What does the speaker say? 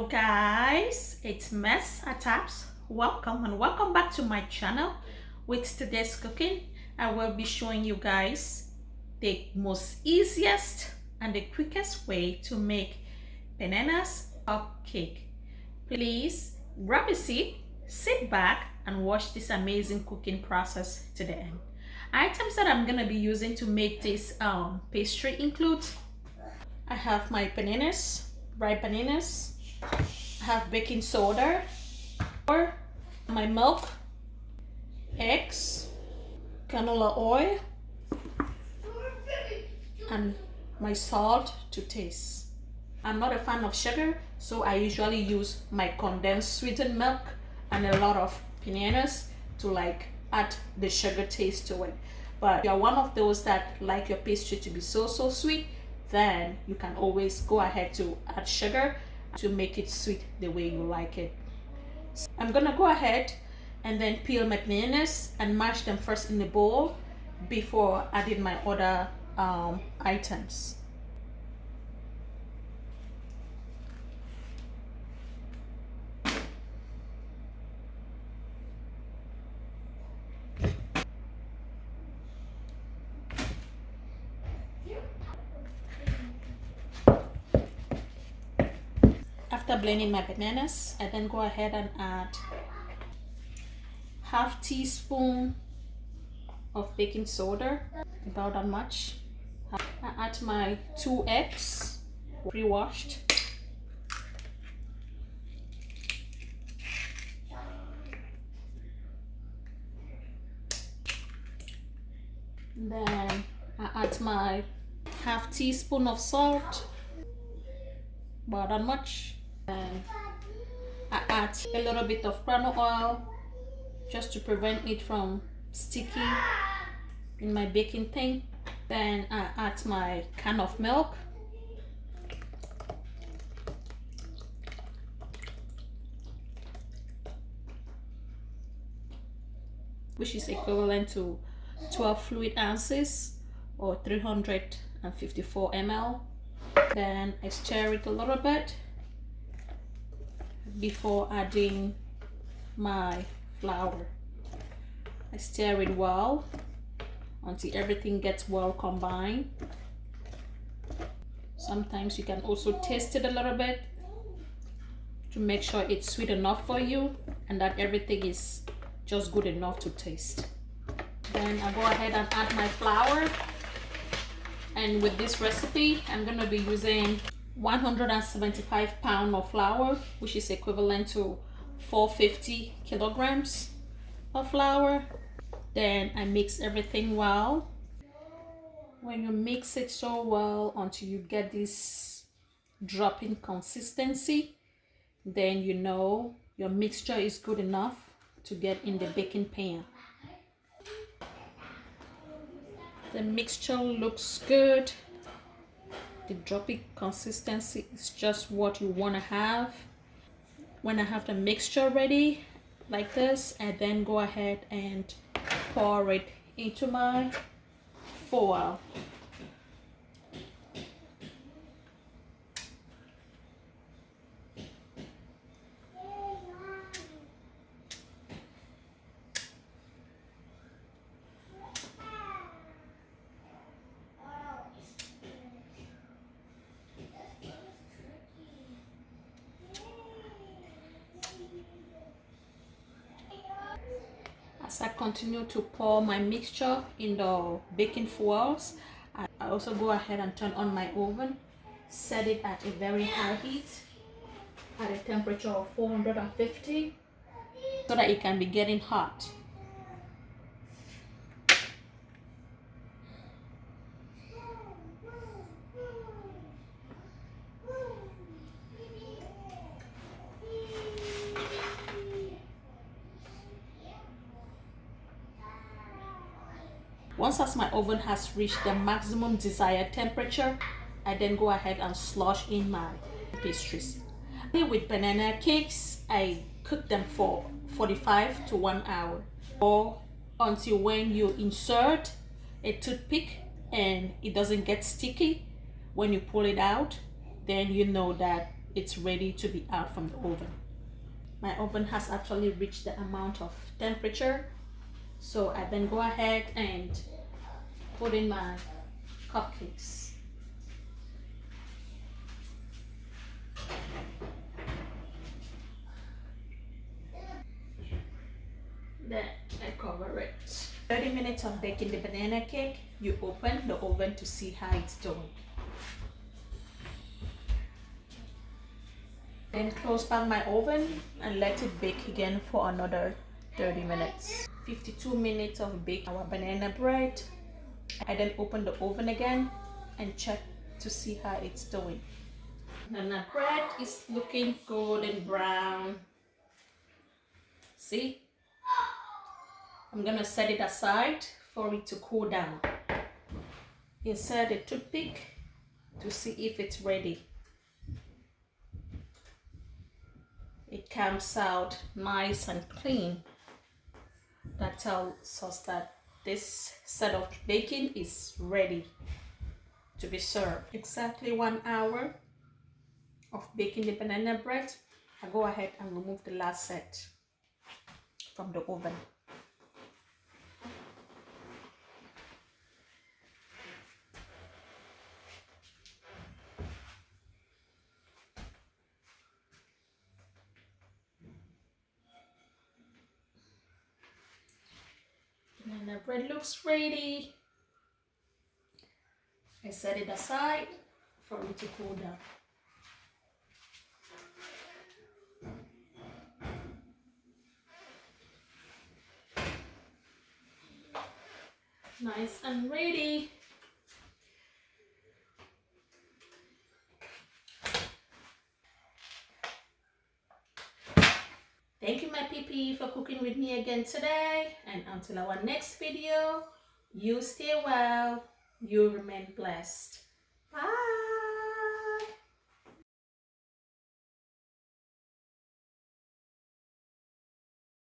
Hello guys, it's Mess at Taps. Welcome and welcome back to my channel. With today's cooking, I will be showing you guys the most easiest and the quickest way to make bananas cupcake. Please grab a seat, sit back and watch this amazing cooking process to the end. Items that I'm gonna be using to make this pastry include I have my bananas, ripe bananas. I have baking soda, or my milk, eggs, canola oil, and my salt to taste. I'm not a fan of sugar, so I usually use my condensed sweetened milk and a lot of bananas to add the sugar taste to it. But if you're one of those that like your pastry to be so sweet, then you can always go ahead to add sugar to make it sweet the way you like it. So I'm gonna go ahead and then peel my bananas and mash them first in the bowl before adding my other items. After blending my bananas, I then go ahead and add half teaspoon of baking soda, about that much. I add my 2 eggs, pre-washed. Then I add my half teaspoon of salt, about that much. And I add a little bit of canola oil just to prevent it from sticking in my baking thing. Then I add my can of milk, which is equivalent to 12 fluid ounces or 354 ml. Then I stir it a little bit before adding my flour. I stir it well until everything gets well combined. Sometimes you can also taste it a little bit to make sure it's sweet enough for you and that everything is just good enough to taste. Then I go ahead and add my flour. And with this recipe, I'm going to be using 175 pounds of flour, which is equivalent to 450 kilograms of flour. Then I mix everything well. When you mix it so well until you get this dropping consistency, then you know your mixture is good enough to get in the baking pan. The mixture looks good. The dropping consistency is just what you want to have. When I have the mixture ready like this, I then go ahead and pour it into my foil. As I continue to pour my mixture in the baking foils, I also go ahead and turn on my oven, set it at a very high heat at a temperature of 450 so that it can be getting hot. Once as my oven has reached the maximum desired temperature, I then go ahead and slush in my pastries. With banana cakes, I cook them for 45 to 1 hour, or until when you insert a toothpick and it doesn't get sticky when you pull it out, then you know that it's ready to be out from the oven. My oven has actually reached the amount of temperature, so I then go ahead and put in my cupcakes. Then I cover it. 30 minutes of baking the banana cake. You open the oven to see how it's doing. Then close back my oven and let it bake again for another 30 minutes. 52 minutes of baking our banana bread. I then open the oven again and check to see how it's doing. Banana bread is looking golden brown. See? I'm gonna set it aside for it to cool down. Insert a toothpick to see if it's ready. It comes out nice and clean. That tells us that this set of baking is ready to be served. Exactly 1 hour of baking the banana bread. I go ahead and remove the last set from the oven. Banana bread looks ready. I set it aside for it to cool down. Nice and ready. Thank you, my PP, for cooking with me again today. And until our next video, you stay well, you remain blessed. Bye.